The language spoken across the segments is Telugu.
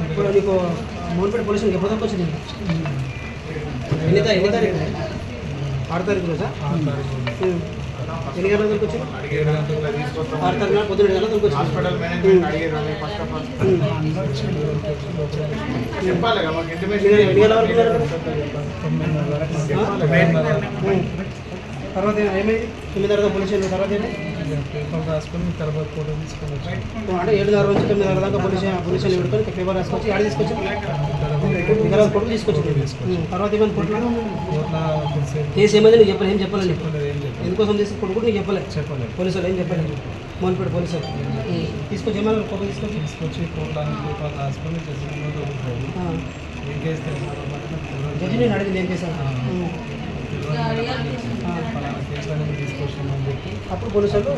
ఇప్పుడు నీకు మోన్పేట పోలీస్ స్టేషన్కి ఎప్పుడు వచ్చింది? ఎన్ని తారీఖు 6 తారీఖు రోజా? ఎన్ని గంటల వరకు వచ్చింది? 6 తారీఖు పొద్దున్న 7 గంటల వరకు వచ్చింది. ఎన్ని గంటల వరకు తర్వాత ఏమైంది? 9 తర్వాత పోలీస్ స్టేషన్ తర్వాత ఏంటి? పేపర్ రాసుకొని తర్వాత ఫోటో తీసుకొని అంటే 7:30 నుంచి 9:30 దాకా పోలీస్ స్టేషన్ పెట్టుకొని పేపర్ రాసుకొచ్చి ఆడ తీసుకొచ్చి వికారాబాద్ కోర్టు తీసుకొచ్చింది. తర్వాత ఏమైనా కోర్టులో కేసు ఏమైంది? నీకు చెప్పలేదు. ఏం చెప్పలేదు. ఎందుకోసం తీసుకొట్టు కూడా నీకు చెప్పలేదు. పోలీసు వాళ్ళు ఏం చెప్పలేదు. మోన్పేట పోలీసు తీసుకొచ్చి ఏమన్నా కోర్టు తీసుకొచ్చి కోర్టులో పేపర్ రాసుకొని జడ్జి నేను అడిగింది ఏం చేశాను? అప్పుడు పోలీసు వాళ్ళు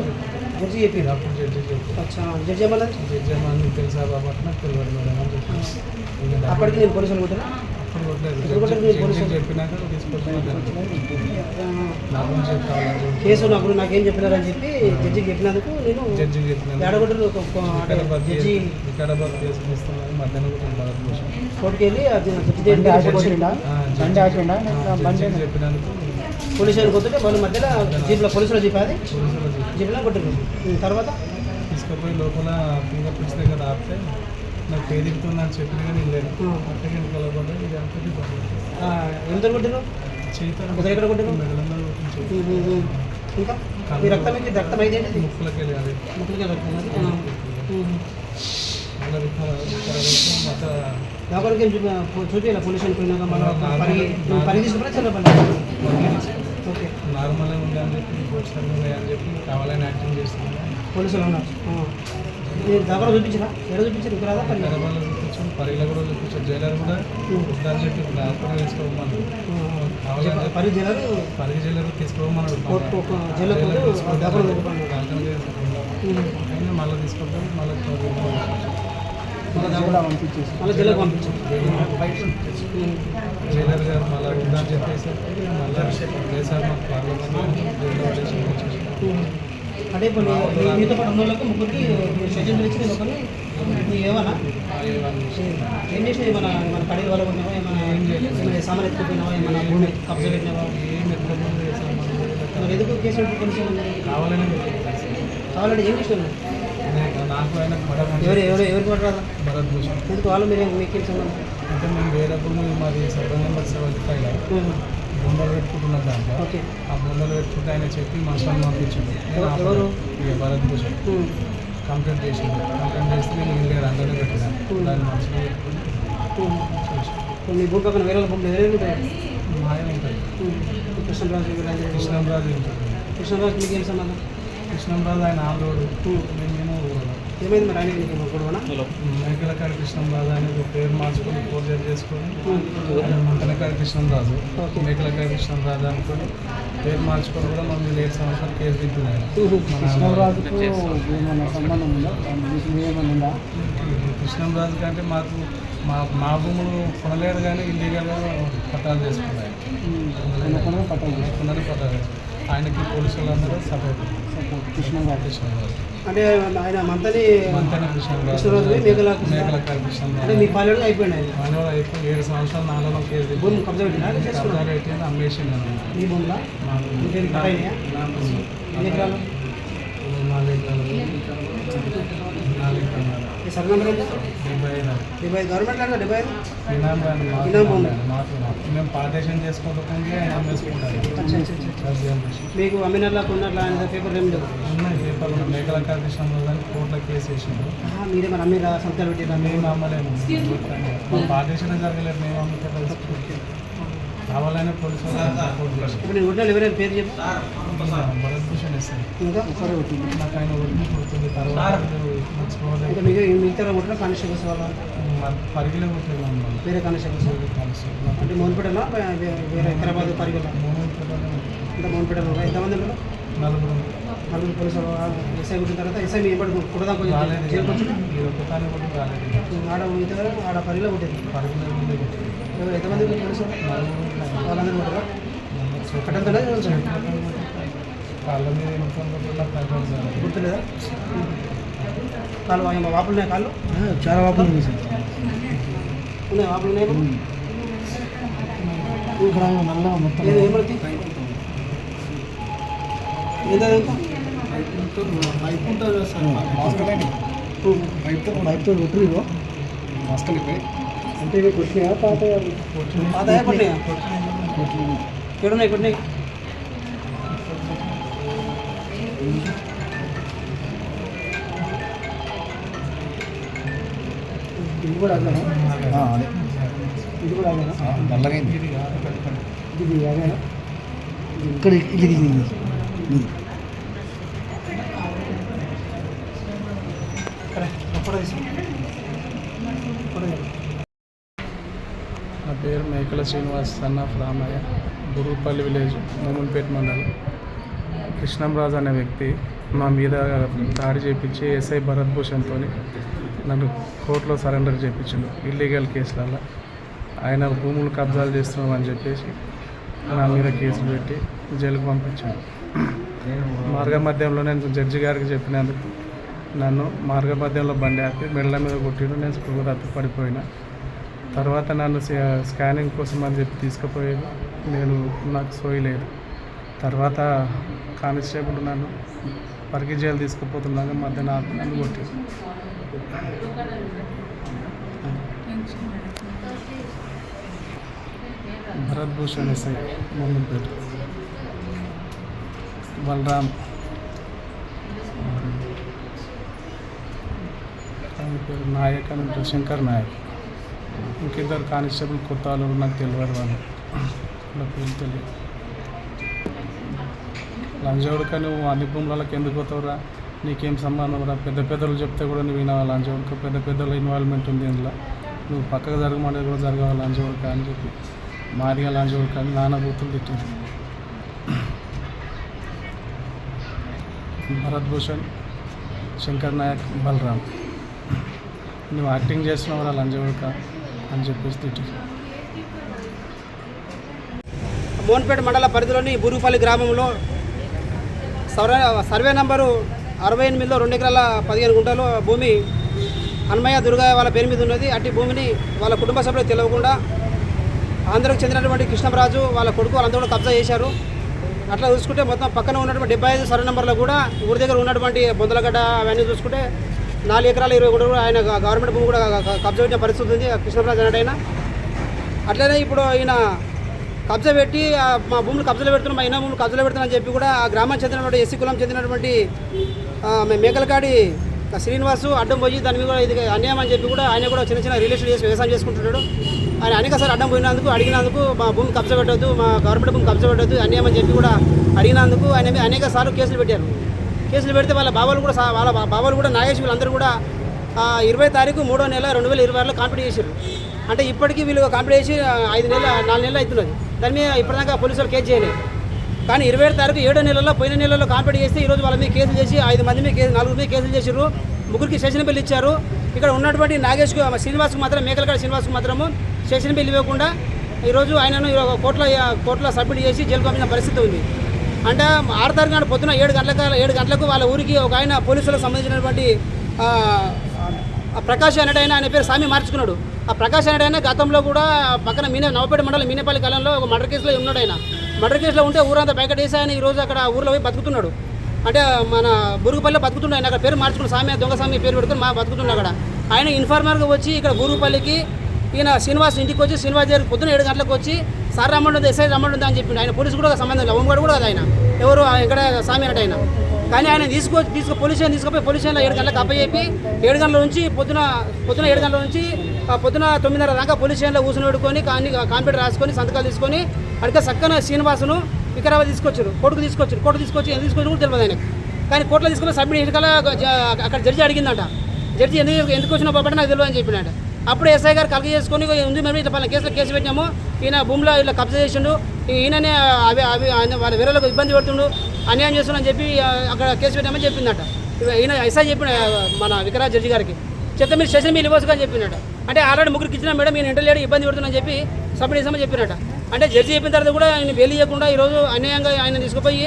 జడ్జి చెప్పారు. అప్పుడు జడ్జి చెప్పారు. అచ్చా, జడ్జి ఏమన్నా? జడ్జి ఏమన్నా తెలుసా బాబు అంటే నాకు తెలియదు మేడం అని చెప్పి అప్పటికి నేను పోలీసులు కొట్టినా చెప్పినాక కేసు అప్పుడు నాకేం చెప్పినారని చెప్పి జడ్జికి చెప్పినందుకు నేను జడ్జికి చెప్పినాక జడ్జి వికారాబాద్ కేసు ఇస్తున్నాను మధ్యాహ్నం కోర్టుకి వెళ్ళి చెప్పినందుకు పోలీసు వాళ్ళు కొట్టుంటే వాళ్ళ మధ్యలో జీప్లో పోలీసులు చెప్పాది జీప్లో కొట్టింది. తర్వాత తీసుకుపోయి లోపల ఫింగర్ ప్రింట్స్ దగ్గర ఆపితే నాకు పేదిగుతుంది అని చెప్పిన కానీ లేదు. అక్కడికి కలవకుండా ఇది అంతటి ఎంత కొట్టిరు? చేయితే ఎక్కడ కొట్టిరు? మెడలందరూ ఇంకా ఈ రక్తం మీకు రక్తం అయితే ముక్కులకి వెళ్ళి అది ముక్కులకి రక్తం మొత్తం లోపలికి చూపించాలి పోలీసు పోయినాక మళ్ళీ పని తీసుకున్నా చల్లపల్లి. ఓకే, నార్మల్గా ఉంది అని చెప్పి పోలీసులు అని చెప్పి కావాలని యాక్టింగ్ చేస్తున్నాను. పోలీసులు ఉన్నారు. నేను దగ్గర చూపించరా? ఎక్కడ చూపించారు? ఇక్కడ రాదా? హైదరాబాద్లో చూపించాను, పరిగిలో కూడా చూపించాను. జైలర్ కూడా వద్దని చెప్పి డాక్టర్ తీసుకోమన్నాడు. పరి జైలర్ తీసుకోమన్నాడు. అయినా మళ్ళీ తీసుకుంటాం. మళ్ళీ జైలుకి పంపించారు. జైలర్ గారు మళ్ళీ వద్దని చెప్పేసి మళ్ళీ సార్ మాకు పార్లమెంట్ జైల్లో వచ్చేసి అంటే ఇప్పుడు మీతో పాటు ఉన్న వాళ్ళకి ముగ్గురికి షెడ్యూల్ ఇచ్చి నేను ఒకరిని నీకు ఏమన్నా ఏం చేసినా ఏమన్నా మన కడిగి వాళ్ళ ఉన్నావా? ఏమైనా సామాన్ ఎత్తుకుపోయినావా? ఏమైనా భూమి కబ్జా పెట్టినావా? మరి ఎందుకు కేసు కొంచెం కావాలంటే ఏం చేసినావు? నాకు ఆయన ఎవరికి పడరాదా? భరత్ భూషణ్ ఎందుకు వాళ్ళు మీకేం సంబంధం? అంటే మేము వేరే మాది 7 నెంబర్ 75 బొండలు పెట్టుకుంటున్నాం దాంట్లో. ఓకే, ఆ బొండలు పెట్టుకుంటే ఆయన చెప్పి మనుషులను పంపించింది. ఎవరు? భరత్ భూషణ్ కంప్లైంట్ చేసింది. కంప్లైంట్ చేస్తే నేను ఇల్లు అందరినీ పెట్టినాను. దాన్ని మనుషులు పెట్టుకుని మీ భూమి పక్కన వేరే భూములు వేరే ఉంటాయి. మాయం ఉంటుంది. కృష్ణరాజు ఉంటుంది. కృష్ణరాజు మీకు ఏం సంబంధం? కృష్ణంరాజు ఆయన ఆంధ్రోడు, మేము ఏమైంది మరి? ఆయన గొడవనా? మేకలకాడి కృష్ణంరాజు ఆయన పేరు మార్చుకొని ఫోర్జరీ చేసుకొని మంతనకాడి కృష్ణంరాజు మేకలకాడి కృష్ణంరాజు అనుకొని పేరు మార్చుకొని కూడా మమ్మల్ని 7 సంవత్సరాలు కేసు దిద్దున్నాయి. కృష్ణంరాజు కంటే మాకు మా భూములు కొనలేరు కానీ ఇల్లీగల్గా పట్టాలు చేసుకున్నాయి. పట్టాలు ఆయనకి పోలీసు వాళ్ళందరూ సపోర్ట్ కృష్ణంరాజు అంటే ఆయన మంతని కృష్ణరాజు మేకలకాడి కృష్ణరాజు అంటే మీ పాలెడు అయిపోయింది. ఆయన అయిపోయి 7 సంవత్సరాలు నాలుగు కేసు భూమి కబ్జా పెట్టిన అమ్మేసింది. మీ భూమిలో సర్ నెంబర్ ఎంత? 75 గవర్నమెంట్ లాగా 75 మేము పార్టీషన్ చేసుకోకపోతే ఆయన అమ్మేసుకుంటారు. మీకు అమ్మినట్లా కొన్నట్లా ఆయన పేపర్ ఏమి లేవు? ఉన్నాయి పేపర్లు. మేకలకాడి కృష్ణరాజు కోర్టులో కేసు వేసిండు. మీరే మరి అమ్మిరా? సంతకాలు పెట్టిరా? మేము అమ్మలేము. పార్టీషన్ జరగలేదు. మేము అమ్ముతాం. కావాలనే పోలీసు ఇప్పుడు నేను కొట్టిన ఎవరైనా పేరు చెప్పి భరత్ భూషణ్ ఇస్తాను. ఇంకా నాకు ఆయన ఒడిని కొడుతుంది. తర్వాత ఇంకా మిగతా కొట్టిన కానిస్టేబుల్స్ వాళ్ళ పరిగిలో కొట్టినాం. వేరే కానిస్టేబుల్స్ అంటే మోన్పేటలో వేరే హైదరాబాద్ పరిగిలో అంటే మోన్పేటలో ఎంతమంది ఉంటారు? 4 పోలీసు ఎస్ఐ కొట్టిన తర్వాత ఎస్ఐ మీ ఎప్పుడు కుడదా ఆడ పరిగిలో కొట్టింది. ఎంతమంది పోలీసు వాళ్ళందరూ కొట్టారా? కట్టంతోనే కాళ్ళ మీద గుర్తులేదా? కాళ్ళు ఏమో వాపులు ఉన్నాయి కాళ్ళు చాలా వాపులు ఉంది సార్. ఉన్నాయి వాపులు ఉన్నాయి ఇక్కడ నల్ల మొత్తం ఏమవుతుంది ఏదంతా పైప్ ఉంటుంది కదా సార్, మాస్కలేండి పైప్తో కొట్టురు ఇగో. మాస్కలిపోయి అంటే ఇవి కొట్టినాయా పాత పాతయా కొట్టినాయా ఎక్కడున్నాయి కొట్టినాయి ఇది కూడా అదేనా? అదే ఇది కూడా అదేనా? నల్లగైంది. ఇది అదేనా? ఇక్కడ ఇది సరే ఫోటో తీసుకో ఫోటో తీసుకో. నా పేరు Mekala Srinivas, son of Ramayya, Burugupalli village, Momunpeta మండలం. కృష్ణంరాజు అనే వ్యక్తి మా మీద దాడి చేయించి ఎస్ఐ భరత్ భూషణ్తో నన్ను కోర్టులో సరెండర్ చేయించిండు ఇల్లీగల్ కేసులలో. ఆయన భూములు కబ్జాలు చేస్తున్నామని చెప్పేసి నా మీద కేసులు పెట్టి జైలుకు పంపించాడు. మార్గ మధ్యంలో నేను జడ్జి గారికి చెప్పినందుకు నన్ను మార్గ మధ్యంలో బండి ఆపి మెడల మీద కొట్టిండు. నేను స్కూల్ తప్పి పడిపోయినా. తర్వాత నన్ను స్కానింగ్ కోసం అని చెప్పి తీసుకుపోయేది, నాకు సోయలేదు. తర్వాత కానిస్టేబుల్ నన్ను పరిగి జైలు తీసుకుపోతున్నాక మధ్యాహ్నం ఆపి నన్ను కొట్టింది. భరత్ భూషణ్ ఎస్ఐ మోమున్పేట. బలరామ్, ఆయన పేరు నాయక్ అని ఉంటారు, శంకర్ నాయక్. ఇంకిద్దరు కానిస్టేబుల్ కొత్త వాళ్ళు నాకు తెలియదు, వాళ్ళు నా పేరు తెలియదు. లంజోడుక నువ్వు అన్ని భూములకి ఎందుకు పోతావురా, నీకేం సంబంధం రా, పెద్ద పెద్దలు చెప్తే కూడా నువ్వు వినావా లంజోడుక, పెద్ద పెద్దల ఇన్వాల్వ్మెంట్ ఉంది ఇందులో, నువ్వు పక్కకు జరగమనేది కూడా జరగాలి లంజోడుక అని చెప్పి మాదిగా లంజోడుక అని నాన్న బూతులు తిట్టింది. భరత్ భూషణ్, శంకర్ నాయక్, బలరామ్, నువ్వు యాక్టింగ్ చేస్తున్నావు లంజోడుక అని చెప్పేసి తిట్టింది. మోన్పేట మండల పరిధిలోని బురుగుపల్లి గ్రామంలో సర్వే నంబరు 68లో 2 ఎకరాల 15 గుంటలు భూమి హన్మయ్య దుర్గా వాళ్ళ పేరు మీద ఉన్నది. అట్టి భూమిని వాళ్ళ కుటుంబ సభ్యులకు తెలియకుండా ఆంధ్రకు చెందినటువంటి కృష్ణంరాజు వాళ్ళ కొడుకు వాళ్ళంతా కూడా కబ్జా చేశారు. అట్లా చూసుకుంటే మొత్తం పక్కన ఉన్నటువంటి 75 సర్వే నెంబర్లో కూడా ఊరి దగ్గర ఉన్నటువంటి బొందలగడ్డ అవన్నీ చూసుకుంటే 4 ఎకరాల 20 గుంటలు ఆయన గవర్నమెంట్ భూమి కూడా కబ్జా పెట్టిన పరిస్థితి ఉంది కృష్ణంరాజు అన్నట్టయినా. అట్లనే ఇప్పుడు ఈయన కబ్జా పెట్టి మా భూములు కబ్జాలు పెడుతున్నాం, మా ఇన్న భూములు కబ్జాలు పెడుతున్నామని చెప్పి కూడా ఆ గ్రామానికి చెందినటువంటి ఎస్సీ కులం చెందినటువంటి మేకలకాడి శ్రీనివాసు అడ్డం పోయి దాని మీద కూడా ఇది అన్యాయం అని చెప్పి కూడా ఆయన కూడా చిన్న చిన్న రిలేషన్ చేసి వ్యవసాయం చేసుకుంటున్నాడు. ఆయన అనేకసారి అడ్డం పోయినందుకు అడిగినందుకు మా భూమి కబ్జా పెట్టద్దు, మా గవర్నమెంట్ భూమి కబ్జా పెట్టద్దు, అన్యాయం అని చెప్పి కూడా అడిగినందుకు ఆయన మీద అనేక సార్లు కేసులు పెట్టారు. కేసులు పెడితే వాళ్ళ బాబాలు కూడా నాగేష్ వీళ్ళందరూ కూడా 20 తారీఖు 3వ నెల 2026లో కాంపిటీ చేశారు. అంటే ఇప్పటికీ వీళ్ళు కాంపిటీ చేసి 4 నెలలు అవుతున్నది. దాని మీద ఇప్పటిదాకా పోలీసులు కేసు చేయలేదు. కానీ 27 తారీఖు 7వ నెలలో పోయిన నెలలో కాంపిటీ చేస్తే ఈరోజు వాళ్ళ మీద కేసులు చేసి 5 మంది మీద 4 మీద కేసులు చేశారు. 3కి స్టేషన్ బిల్లు ఇచ్చారు. ఇక్కడ ఉన్నటువంటి నాగేష్కు శ్రీనివాస్కు మాత్రం మేకలకాడ శ్రీనివాస్కు మాత్రము స్టేషన్ బిల్లు ఇవ్వకుండా ఈరోజు ఆయనను కోర్టులో సబ్మిట్ చేసి జైలు పంపిన పరిస్థితి ఉంది. అంటే 6వ తారీఖు నాడు పొద్దున 7 గంటలకు వాళ్ళ ఊరికి ఒక ఆయన పోలీసులకు సంబంధించినటువంటి ప్రకాష్ అనేటైనా ఆయన పేరు స్వామి మార్చుకున్నాడు. ఆ ప్రకాష్ అనేటైనా గతంలో కూడా పక్కన నవపేట మండలం మీనేపల్లి కాలంలో ఒక మర్డర్ కేసులో ఉన్నాడు. ఆయన మర్డర్ కేసులో ఉంటే ఊరంతా ప్యాకెట్ వేసి ఆయన ఈరోజు అక్కడ ఊర్లో పోయి బతుకుతున్నాడు. అంటే మన బురుగుపల్లిలో బతుకుతున్నాడు. ఆయన అక్కడ పేరు మార్చుకున్నాడు, స్వామి దొంగ స్వామి పేరు పెట్టుకుని బతుకుతున్నాడు అక్కడ. ఆయన ఇన్ఫార్మర్గా వచ్చి ఇక్కడ బురుగుపల్లికి ఈయన శ్రీనివాస్ ఇంటికి వచ్చి శ్రీనివాస్ దగ్గర పొద్దున 7 గంటలకు వచ్చి సార్ రమ్మంటుంది, ఎస్ఐ రమ్మంటుంది అని చెప్పిండు. ఆయన పోలీసు కూడా సంబంధం లేదు, హోంగార్డు కూడా కదా ఆయన, ఎవరు ఇక్కడ స్వామి అన్నట్టు ఆయన. కానీ ఆయన పోలీస్ స్టేషన్ తీసుకుపోయి పోలీస్ స్టేషన్లో 7 గంటలకు అప్పచెప్పి 7 గంటల నుంచి పొద్దున 7 గంటల నుంచి పొద్దున 9:30 దాకా పోలీస్ స్టేషన్లో కూర్చొని పెట్టుకొని కాంప్యూటర్ రాసుకొని సంతకాలు తీసుకొని అడిగే చక్కన శ్రీనివాసును వికారాబాద్ తీసుకొచ్చారు. కోర్టు తీసుకొచ్చి ఎందుకు తీసుకొచ్చి కూడా తెలియదు ఆయనకు. కానీ కోర్టులో తీసుకొని సబ్మిట్ చేసిన అక్కడ జడ్జి అడిగిందంట. జడ్జి ఎందుకు వచ్చిన కాబట్టి నాకు తెలియదు అని చెప్పినాడు. అప్పుడు ఎస్ఐ గారు కలిగి చేసుకొని ఉంది, మేము ఇట్లా పలానా కేసు పెట్టినాము, ఈయన భూమిలో ఇలా కబ్జా చేసిండు, ఈయననే అవి వాళ్ళ వేరేలకు ఇబ్బంది పెడుతుండు, అన్యాయం చేస్తుండని చెప్పి అక్కడ కేసు పెట్టామని చెప్పిందట. ఈయన ఎస్ఐ చెప్పిన మన వికారాబాద్ జడ్జి గారికి చెప్తే మీరు స్టేషన్ మీరు ఇవ్వచ్చు అని చెప్పిందట. అంటే ఆల్రెడీ 3కి ఇచ్చిన మేడం ఈయన ఇంటర్లేడు ఇబ్బంది పెడుతుందని చెప్పి సబ్మిట్ చేసామని చెప్పినట. అంటే జడ్జి చెప్పిన తర్వాత కూడా ఆయన బెయిల్ ఇవ్వకుండా ఈరోజు అన్యాయంగా ఆయన తీసుకుపోయి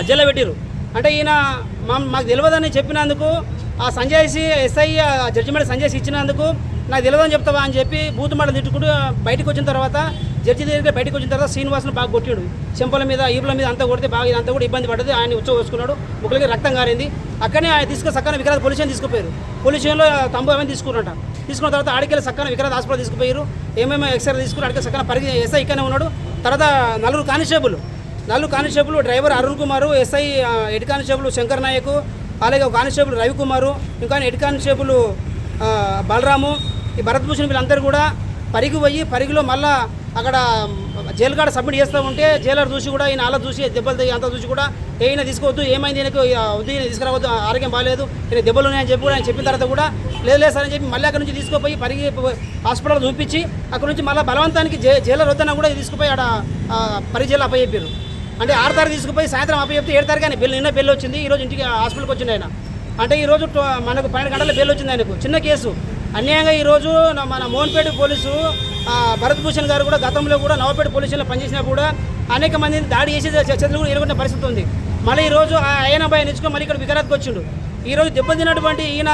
జైల్లో పెట్టారు. అంటే ఈయన మాకు తెలియదని చెప్పినందుకు ఆ సంజయ్సి ఎస్ఐ జడ్జిమెంట్ సంజయ్సి ఇచ్చినందుకు నాకు తెలియదని చెప్తావా అని చెప్పి బూతు మాటలు తిట్టుకుంటూ బయటకు వచ్చిన తర్వాత జడ్జి దగ్గర బయటకు వచ్చిన తర్వాత శ్రీనివాసును బాగా కొట్టాడు. చెంపల మీద ఈపుల మీద అంతా కొడితే బాగా ఇదంతా కూడా ఇబ్బంది పడ్డది. ఆయన ఉచ్చోసుకున్నాడు, ముగ్గులకి రక్తం కారింది. అక్కడనే ఆయన తీసుకుని సక్కన వికరాజ్ పోలీస్ స్టేషన్ తీసుకుపోయారు. పోలీస్ స్టేషన్లో తంబు ఏమైనా తీసుకున్నట. తీసుకున్న తర్వాత ఆడికెళ్ళి సక్కన వికరాజ్ హాస్పిటల్ తీసుకుపోయారు. ఏమేమి ఎక్స్రే తీసుకుని ఆడికి సక్కన పరిగి ఎస్ఐ ఇక్కడనే ఉన్నాడు. తర్వాత నలుగురు constable driver Arun Kumar, SI head constable Shankar Naik, అలాగే ఒక కానిస్టేబుల్ రవికుమారు, ఇంకా హెడ్ కానిస్టేబుల్ బలరాము, ఈ భరత్ భూషణ్ వీళ్ళందరూ కూడా పరిగిలో మళ్ళా అక్కడ జైలు కాడ సబ్మిట్ చేస్తూ ఉంటే జైలర్ చూసి కూడా ఈయన అలా చూసి దెబ్బలు అంతా చూసి కూడా ఈయన తీసుకోవద్దు, ఏమైంది ఈయనకు వద్దు, ఈయన తీసుకురావద్దు, ఆరోగ్యం బాగాలేదు, ఈయన దెబ్బలు ఉన్నాయని చెప్పి కూడా ఆయన చెప్పిన తర్వాత కూడా లేదు సార్ అని చెప్పి మళ్ళీ అక్కడ నుంచి తీసుకుపోయి పరిగి హాస్పిటల్ చూపించి అక్కడ నుంచి మళ్ళీ బలవంతానికి జైలర్ వద్దన్నా కూడా తీసుకుపోయి ఆడ పరిగి జైలు అప్పచెప్పారు. అంటే 6 తారీఖు తీసుకుపోయి సాయంత్రం అప్పచెప్తే 7 తారీఖు ఆయన నిన్న బెల్ వచ్చింది. ఈరోజు ఇంటికి హాస్పిటల్కి వచ్చింది ఆయన. అంటే ఈరోజు మనకు 12 గంటల బెల్ వచ్చింది ఆయనకు. చిన్న కేసు అన్యాయంగా ఈరోజు మన మోహన్పేట పోలీసు భరత్ భూషణ్ గారు కూడా గతంలో కూడా నవపేట పోలీస్ స్టేషన్లో పనిచేసినా కూడా అనేక మందిని దాడి చేసి చేతులు కూడా ఎదుర్కొన్న పరిస్థితి ఉంది. మళ్ళీ ఈరోజు ఆయన భయ నిచ్చుకొని మళ్ళీ ఇక్కడ వికరాత్కి వచ్చిండు. ఈరోజు దెబ్బతిన్నటువంటి ఈయన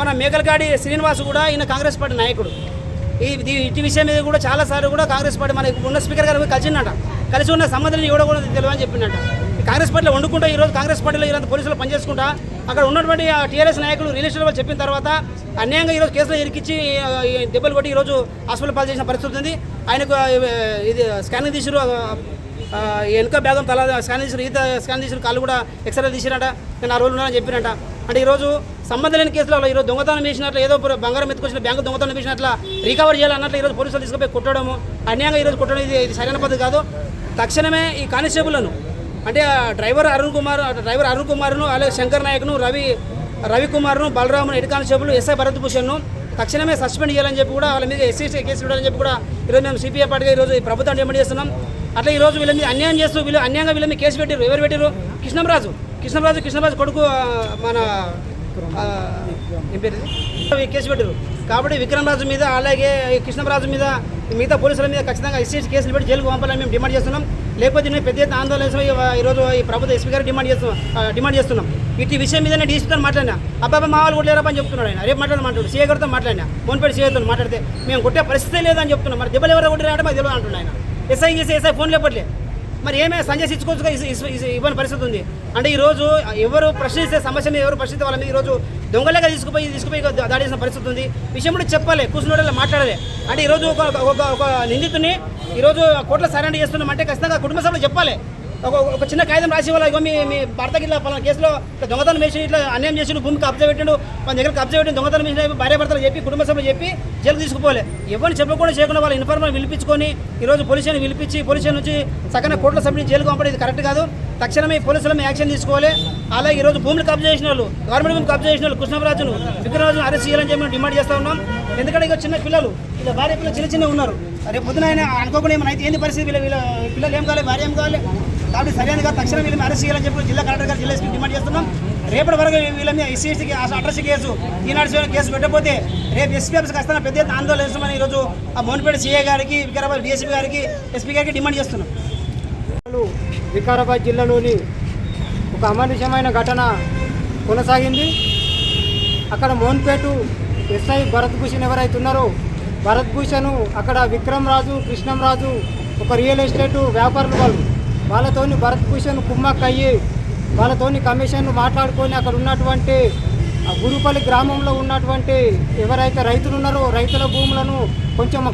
మన మేకలగాడి శ్రీనివాస్ కూడా ఈయన కాంగ్రెస్ పార్టీ నాయకుడు. ఈ విషయం మీద కూడా చాలాసార్లు కూడా కాంగ్రెస్ పార్టీ మన ఉన్న స్పీకర్ గారు కలిసి ఉన్న సంబంధం కూడా తెలియదు అని చెప్పిండట. కాంగ్రెస్ పార్టీలో వండుకుంటా ఈరోజు కాంగ్రెస్ పార్టీలో ఇలాంటి పోలీసులు పనిచేసుకుంటా అక్కడ ఉన్నటువంటి టీఆర్ఎస్ నాయకులు రియల్ ఎస్టేట్ వాళ్ళు చెప్పిన తర్వాత అన్యాయంగా ఈరోజు కేసులో ఇరికిచ్చి దెబ్బలు కొట్టి ఈరోజు హాస్పిటల్ పాలు చేసిన పరిస్థితి ఉంది. ఆయనకు ఇది స్కానింగ్ తీసిరు, వెనుక బ్యాగం తల స్కానింగ్ తీసిరు, ఈత స్కాన్ తీసిరు, కాళ్ళు కూడా ఎక్స్రే తీసిరట. నేను ఆ రోజు ఉన్నానని చెప్పినట్ట. అంటే ఈరోజు సంబంధం లేని కేసులలో ఈరోజు దొంగతనం చేసినట్లు, ఏదో బంగారం ఎత్తుకొచ్చిన బ్యాంకు దొంగతనం చేసినట్ల రికవర్ చేయాలన్నట్లు ఈరోజు పోలీసులు తీసుకుపోయి కొట్టడము, అన్యాయంగా ఈరోజు కొట్టడం ఇది సరైన పద్ధతి కాదు. తక్షణమే ఈ కానిస్టేబుల్లను అంటే డ్రైవర్ అరుణ్ కుమార్ను అలాగే శంకర్ నాయక్ను, రవికుమార్ను, బలరామును, హెడ్ కానిస్టేబుల్ ఎస్ఐ భరత్ భూషణ్ను తక్షణమే సస్పెండ్ చేయాలని చెప్పి కూడా వాళ్ళ మీద ఎస్సీ కేసు ఇవ్వాలని చెప్పి కూడా ఈరోజు మేము సిపిఐ పార్టీగా ఈరోజు ఈ ప్రభుత్వం డిమాండ్ చేస్తున్నాం. అట్లా ఈరోజు వీళ్ళ మీద అన్యాయం చేస్తూ అన్యాయంగా వీళ్ళ మీద కేసు పెట్టారు. ఎవరు పెట్టారు? కృష్ణంరాజు కొడుకు మన ఏం పేరు కేసు పెట్టారు. కాబట్టి విక్రమరాజు మీద అలాగే కృష్ణరాజు మీద మిగతా పోలీసుల మీద ఖచ్చితంగా ఎస్సీ కేసులు పెట్టి జైలుకు పంపాలని మేము డిమాండ్ చేస్తున్నాం. లేకపోతే నేను పెద్ద ఎత్తున ఆందోళన ఈరోజు ఈ ప్రభుత్వ ఎస్పీ గారు డిమాండ్ చేస్తున్నాం. ఇటు విషయం మీద నేను డీసీతో మాట్లాడినా, అబ్బాయి మా వాళ్ళు కొట్టలేరా అని చెప్తున్నాడు ఆయన. రేపు మాట్లాడు సీఏ గారితో మాట్లాడినా, మోన్పేట సీఏతో మాట్లాడితే మేము కొట్టే పరిస్థితి లేదని చెప్తున్నాం. మరి దెబ్బలు ఎవరు కొట్టారంటే మాకు తెలియదు అంటున్నాడు ఆయన. ఎస్ఐ ఫోన్ లేపట్లే. మరి ఏమే సంజయ్ ఇచ్చుకోవచ్చుగా ఇవ్వని పరిస్థితి ఉంది. అంటే ఈరోజు ఎవరు ప్రశ్నిస్తే సమస్య మీద ఎవరు ప్రశ్నిస్తే వాళ్ళ మీద ఈరోజు దొంగలేగా తీసుకుపోయి దాడి చేసిన పరిస్థితి ఉంది. విషయం కూడా చెప్పాలి, కూర్చున్నోళ్ళ మాట్లాడాలి. అంటే ఈరోజు ఒక నిందితుని ఈరోజు కోర్టులో సరెండర్ చేస్తున్నామంటే ఖచ్చితంగా కుటుంబ సభ్యులు చెప్పాలి. ఒక చిన్న కాగితం రాసి వాళ్ళ ఇగో మీ భర్తకి ఇట్లా పలానా కేసులో దొంగతనం చేసి ఇట్లా అన్యాయం చేసి భూమి కబ్జా పెట్టిండు, మన దగ్గర కబ్జా పెట్టి దొంగతనం చేసిన భార్య భర్తలు చెప్పి కుటుంబ సభ్యులు చెప్పి జైలు తీసుకుపోవాలి. ఎవరిని చెప్పకుండా చేయకుండా వాళ్ళ ఇన్ఫర్మేషన్ పిలిపించుకొని ఈరోజు పోలీసుని పిలిపించి పోలీసు నుంచి సగన కోర్టులో సబ్మిట్ జైలుకు పంపడం ఇది కరెక్ట్ కాదు. తక్షణమే పోలీసుల మీద యాక్షన్ తీసుకోవాలి. అలాగే ఈరోజు భూములు కబ్జా చేసిన వాళ్ళు, గవర్నమెంట్ భూమి కబ్జా చేసిన వాళ్ళు కృష్ణరాజును విక్రమరాజును అరెస్ట్ చేయాలని చెప్పి డిమాండ్ చేస్తూ ఉన్నాం. ఎందుకంటే ఇక చిన్న పిల్లలు ఇలా భార్య పిల్లలు చిన్న ఉన్నారు. రేపు పొద్దున ఆయన అనుకోకుండా ఏమైనా అయితే ఏంది పరిస్థితి, వీళ్ళ పిల్లలు ఏం కావాలి, భార్య ఏం కావాలి. కాబట్టి సరైనగా తక్షణం వీళ్ళని అరెస్ట్ చేయాలని చెప్పి జిల్లా కలెక్టర్ గారు జిల్లా ఎస్పీ డిమాండ్ చేస్తున్నాం. రేపటి వరకు వీళ్ళ మీద ఎస్సీకి అడ్రస్ కేసు ఈనాడు కేసు పెట్టకపోతే రేపు ఎస్పీ ఆఫీస్కి వస్తున్న పెద్ద ఎత్తున ఆందోళన చేస్తామని ఈరోజు ఆ మోన్పేట సీఏ గారికి, వికారాబాద్ డిఎస్పీ గారికి, ఎస్పీ గారికి డిమాండ్ చేస్తున్నాం. వికారాబాద్ జిల్లాలోని ఒక అమానుషమైన ఘటన కొనసాగింది. అక్కడ మోన్పేట ఎస్ఐ భరత్ భూషణ్ ఎవరైతే ఉన్నారో భరత్ భూషణ్ అక్కడ విక్రమరాజు, కృష్ణంరాజు ఒక రియల్ ఎస్టేట్ వ్యాపారులు వాళ్ళతోని భరత్ భూషణ్ కుమ్మక్కయ్యి వాళ్ళతోని కమిషన్ మాట్లాడుకొని అక్కడ ఉన్నటువంటి గురుపల్లి గ్రామంలో ఉన్నటువంటి ఎవరైతే రైతులు ఉన్నారో రైతుల భూములను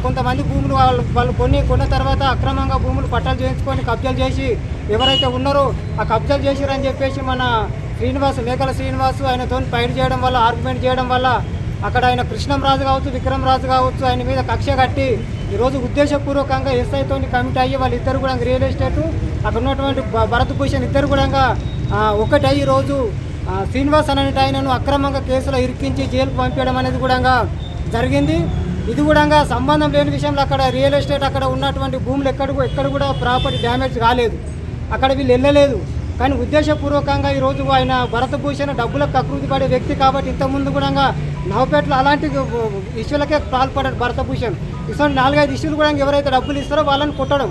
కొంతమంది భూములు వాళ్ళు కొన్న తర్వాత అక్రమంగా భూములు పట్టాలు చేయించుకొని కబ్జాలు చేసి ఎవరైతే ఉన్నారో ఆ కబ్జాలు చేసిరని చెప్పేసి మన మేకల శ్రీనివాస్ ఆయనతో ఫైట్ చేయడం వల్ల, ఆర్గ్యుమెంట్ చేయడం వల్ల అక్కడ ఆయన కృష్ణంరాజు కావచ్చు, విక్రమరాజు కావచ్చు ఆయన మీద కక్ష కట్టి ఈరోజు ఉద్దేశపూర్వకంగా ఎస్ఐతో కమిట్ అయ్యి వాళ్ళిద్దరు కూడా రియల్ ఎస్టేట్ అక్కడ ఉన్నటువంటి భరత్ భూషణ్ ఇద్దరు కూడా ఒకటి అయ్యి ఈరోజు శ్రీనివాస్ అనే ఆయనను అక్రమంగా కేసులో ఇరికించి జైలుకు పంపించడం అనేది కూడా జరిగింది. ఇది కూడా సంబంధం లేని విషయంలో అక్కడ రియల్ ఎస్టేట్ అక్కడ ఉన్నటువంటి భూములు ఎక్కడ కూడా ప్రాపర్టీ డ్యామేజ్ కాలేదు, అక్కడ వీళ్ళు వెళ్ళలేదు. కానీ ఉద్దేశపూర్వకంగా ఈరోజు ఆయన భరత్ భూషణ్ డబ్బులకు కకృతి పడే వ్యక్తి కాబట్టి ఇంతకుముందు కూడా నవపేటలో అలాంటి ఇష్యూలకే పాల్పడ్డాడు భరత్ భూషణ్. ఇటువంటి 4-5 ఇష్యూలు కూడా ఎవరైతే డబ్బులు ఇస్తారో వాళ్ళని కొట్టడం,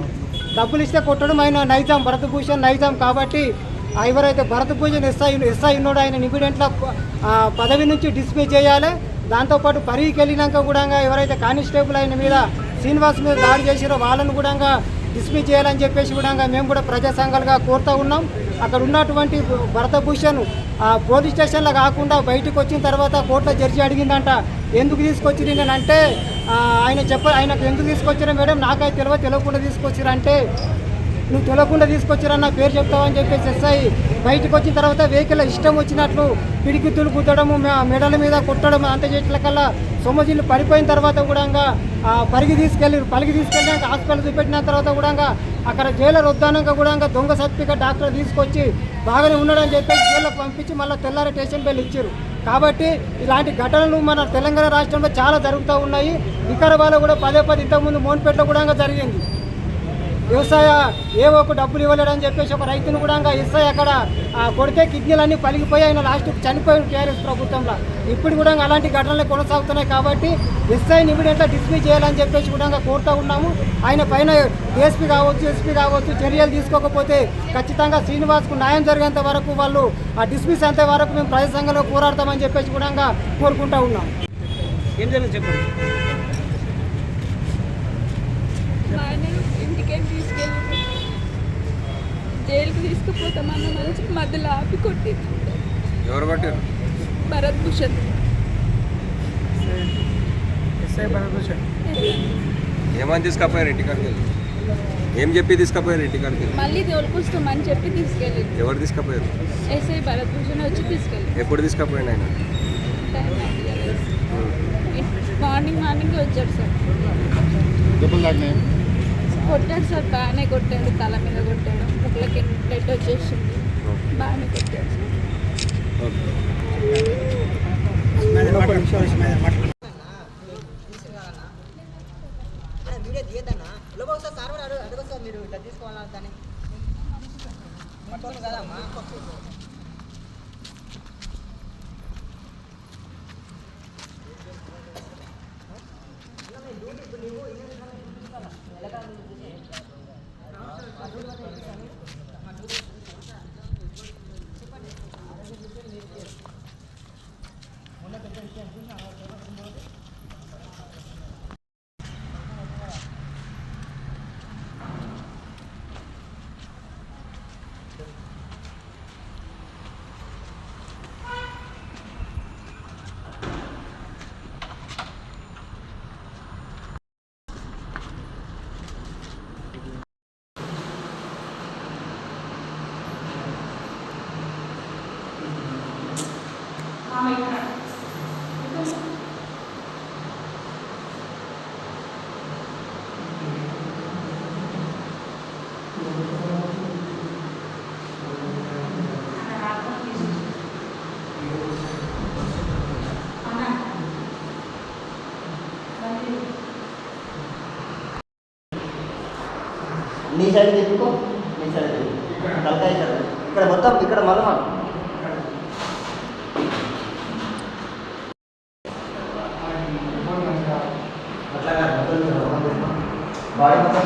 డబ్బులు ఇస్తే కొట్టడం ఆయన నైజాం, భరత్ భూషణ్ నైజాం. కాబట్టి ఎవరైతే భరత్ భూషణ్ ఎస్ఐ ఉన్నాడో ఆయన ఇమీడియట్లా పదవి నుంచి డిస్మిస్ చేయాలి. దాంతోపాటు పరిగికి వెళ్ళినాక కూడా ఎవరైతే కానిస్టేబుల్ ఆయన మీద శ్రీనివాస్ మీద దాడి చేసిరో వాళ్ళను కూడా డిస్మిస్ చేయాలని చెప్పేసి కూడా మేము కూడా ప్రజా సంఘాలుగా కోరుతూ ఉన్నాం. అక్కడ ఉన్నటువంటి భరత్ భూషణ్ పోలీస్ స్టేషన్లో కాకుండా బయటకు వచ్చిన తర్వాత కోర్టులో జడ్జి అడిగిందంట, ఎందుకు తీసుకొచ్చిరు నేను అంటే ఆయనకు ఎందుకు తీసుకొచ్చిరా మేడం, నాకైతే తెలియకుండా తీసుకొచ్చిరంటే, నువ్వు తెలియకుండా తీసుకొచ్చిరన్న పేరు చెప్తావని చెప్పేసి ఎస్ఐ బయటకు వచ్చిన తర్వాత వెహికల్ ఇష్టం వచ్చినట్లు పిడికితులు గుద్దడము, మెడల మీద కొట్టడం అంత చేసిన కల్లా సొమ్మజిల్లు పడిపోయిన తర్వాత కూడా పలికి తీసుకెళ్ళినాక హాస్పిటల్ చూపెట్టిన తర్వాత కూడా అక్కడ జైలర్ వద్దానంగా కూడా దొంగ సర్టిఫికేట్ డాక్టర్ తీసుకొచ్చి బాగానే ఉన్నాడని చెప్పేసి జైల్లో పంపించి మళ్ళీ తెల్లారి స్టేషన్ బెల్ ఇచ్చారు. కాబట్టి ఇలాంటి ఘటనలు మన తెలంగాణ రాష్ట్రంలో చాలా జరుగుతూ ఉన్నాయి. వికారాబాద్లో కూడా పదే ఇంతకుముందు మోన్పేటలో కూడా జరిగింది. వ్యవసాయ ఒక డబ్బులు ఇవ్వలేడని చెప్పేసి ఒక రైతును కూడా ఎస్ఐ అక్కడ కొడితే కిడ్నీలన్నీ పలిగిపోయి ఆయన లాస్ట్కి చనిపోయిన టీఆర్ఎస్ ప్రభుత్వంలో. ఇప్పుడు కూడా అలాంటి ఘటనలు కొనసాగుతున్నాయి. కాబట్టి ఎస్ఐని ఇమీడియట్గా డిస్మిస్ చేయాలని చెప్పేసి కూడా కోరుతూ ఉన్నాము. ఆయన పైన ఎస్పీ కావచ్చు చర్యలు తీసుకోకపోతే ఖచ్చితంగా శ్రీనివాస్కు న్యాయం జరిగేంత వరకు వాళ్ళు డిస్మిస్ అంతే వరకు మేము ప్రజా సంఘంలో పోరాడతామని చెప్పేసి కూడా కోరుకుంటూ ఉన్నాం. ఏం జరిగింది చెప్పండి. తీసుకెళ్ళి జైలుకి తీసుకుపోతామన్న మంచి మధ్యలో ఆపి కొట్టి. ఎవరు కొట్టారు? భరత్ భూషణ్. ఏమని తీసుకపోయారు ఇంటికాడికి వెళ్ళి? ఏం చెప్పి తీసుకపోయారు ఇంటికాడికి వెళ్ళి? మళ్ళీ తోలుకొస్తామని చెప్పి తీసుకెళ్ళి. ఎవరు తీసుకపోయారు? ఎస్ఐ భరత్ భూషణ్ వచ్చి తీసుకెళ్ళి. ఎప్పుడు తీసుకపోయాడు ఆయన? మార్నింగ్ వచ్చాడు సార్. కొట్టాడు సార్, బాగానే కొట్టాడు, తల మీద కొట్టాడు, ముక్కలకి బ్లడ్ వచ్చేసింది, బాగానే కొట్టాడు నీ సైడ్ తిప్పుకో, నీ సైడ్ తలకాయ ఇక్కడ మొత్తం ఇక్కడ మళ్ళీ అట్లా బాడీ మొత్తం